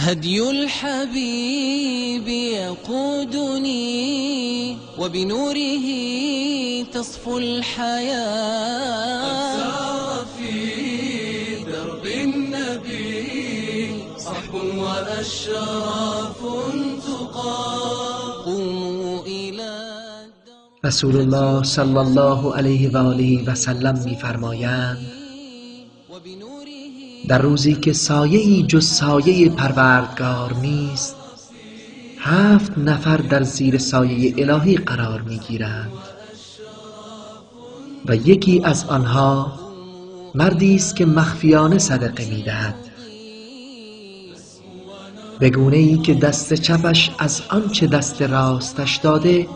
هدي الحبيب يقودني وبنوره تصفو الحياة. أسار في درب النبي صحب وأشراف تقام. قوموا إلى رسول الله صلی الله علیه و آله و سلم می‌فرمایند در روزی که سایه‌ای جز سایه پروردگار نیست 7 نفر در زیر سایه الهی قرار می‌گیرند و یکی از آنها مردی است که مخفیانه صدقه می‌دهد، به گونه‌ای که دست چپش از آنچه دست راستش داده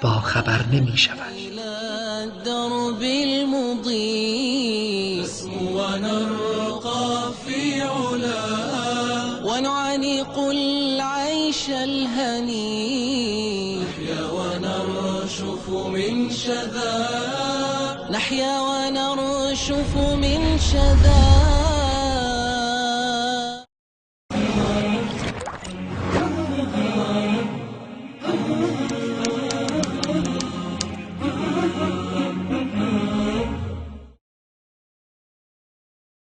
با خبر نمی‌شود. الدرب المضيء نسمو ونرقى في علا ونعانق العيش الهني. نحيا ونرشف من شذا نحيا ونرشف من شذا